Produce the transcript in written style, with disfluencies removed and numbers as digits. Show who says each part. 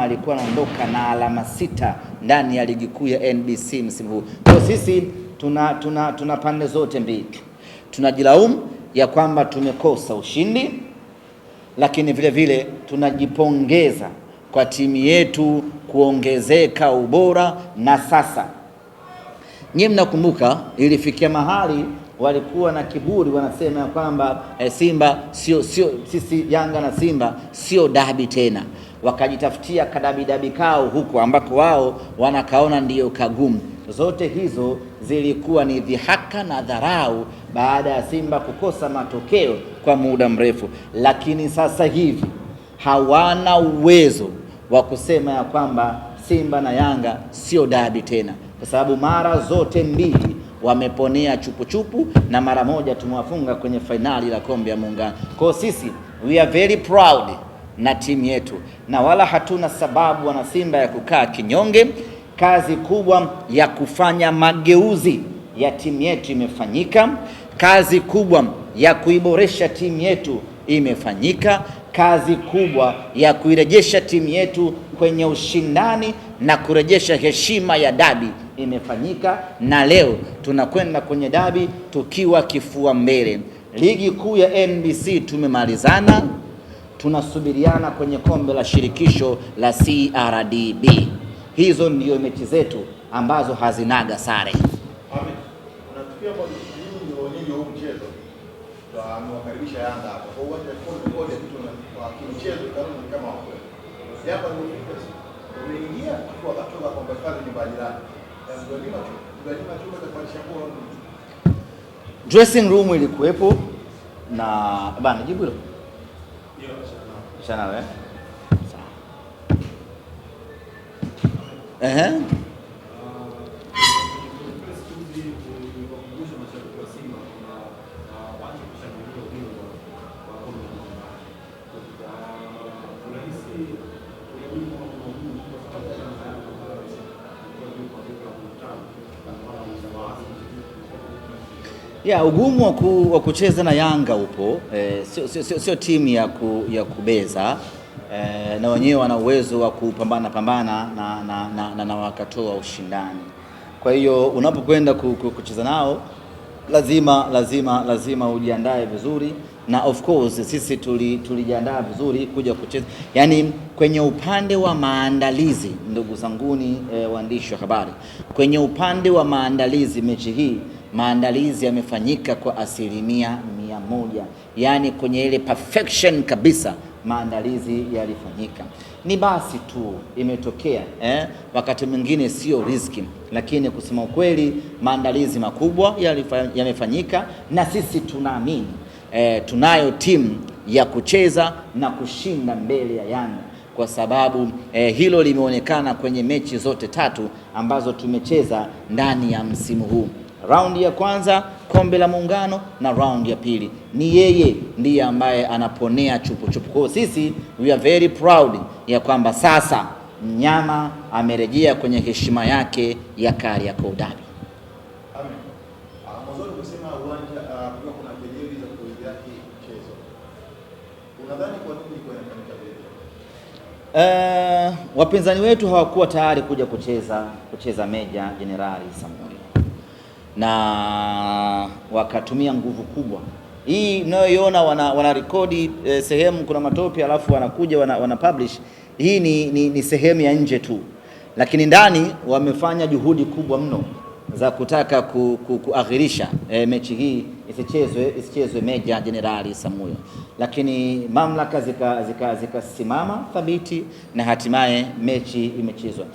Speaker 1: Azam alikuwa anaondoka na alama 6 ndani ya ligi kuu ya NBC msimu huu. Kwa sisi tuna pande zote mbili. Tunajilaumu ya kwamba tumekosa ushindi, lakini vile vile tunajipongeza kwa timu yetu kuongezeka ubora. Na sasa nyinyi mnakumbuka ilifikia mahali walikuwa na kiburi, wanasema ya kwamba Simba sio sisi Yanga na Simba sio dabi tena, wakajitafutia kadabi kao huko ambako wao wanakaona ndiyo kagumu. Zote hizo zilikuwa ni dhihaka na dharau baada ya Simba kukosa matokeo kwa muda mrefu, lakini sasa hivi hawana uwezo wa kusema ya kwamba Simba na Yanga sio dabi tena, kwa sababu mara zote mbili wameponea chupu na mara moja tumewafunga kwenye fainali la kombe ya Muungano. Kwa sisi we are very proud na timu yetu, na wala hatuna sababu wana Simba ya kukaa kinyonge. Kazi kubwa ya kufanya mageuzi ya timu yetu imefanyika. Kazi kubwa ya kuiboresha timu yetu imefanyika. Kazi kubwa ya kuirejesha timu yetu kwenye ushindani na kurejesha heshima ya dabi imefanyika, na leo tunakwenda kwenye dabi tukiwa kifua mbele. Ligi kuu ya NBC tumemalizana, tunasubiriana kwenye kombe la shirikisho la CRDB. Hizo ndio mechi zetu ambazo hazinaga sare.
Speaker 2: Amen. Unatukia kwa nini wenyeji huu mchezo amewakaribisha Yanga hapa kwa uwanja wa Konde kitu na kimchezo kanuni kama wako. Hapa ndio umeingia kwa katoka kwa kazi nyumbani jirani.
Speaker 1: Dressing room ilikuwepo na bana jibu hilo.
Speaker 2: Ndio
Speaker 1: sana wewe. Ugumu wa kucheza na Yanga upo, sio timu ya kubeza, na wenyewe wana uwezo wa kupambana na wakatoa ushindani. Kwa hiyo unapokwenda kucheza nao lazima ujiandae vizuri, na of course sisi tulijiandaa vizuri kuja kucheza. Yaani kwenye upande wa maandalizi, ndugu zanguni waandishi wa habari, kwenye upande wa maandalizi mechi hii maandalizi yamefanyika kwa 100%. Yaani kwenye ile perfection kabisa maandalizi yalifanyika. Ni basi tu imetokea wakati mwingine sio riski, lakini kusema ukweli maandalizi makubwa yamefanyika, na sisi tunaamini tunayo timu ya kucheza na kushinda mbele ya Yanga, kwa sababu hilo limeonekana kwenye mechi zote 3 ambazo tumecheza ndani ya msimu huu. Raundi ya kwanza kombe la Muungano na raundi ya pili ni yeye ndiye ambaye anaponea chupu. Kwa sisi we are very proud ya kwamba sasa mnyama amerejea kwenye heshima yake ya Kariakoo Derby.
Speaker 2: Amen. Mwanzo kusema uwanja kuna kejeli za kuingia mchezo. Unadhani kwa nini ilikuwa inafanyika vile?
Speaker 1: Wapinzani wetu hawakuwa tayari kuja kucheza Meja Jenerali Samuel, na wakatumia nguvu kubwa. Hii mnayoiona wana rekodi sehemu kuna matope alafu wanakuja wana publish. Hii ni sehemu ya nje tu, lakini ndani wamefanya juhudi kubwa mno za kutaka kuaghirisha mechi hii isichezwe Meja Jenerali Samuel, lakini mamlaka zikasimama thabiti na hatimaye mechi imechezwa.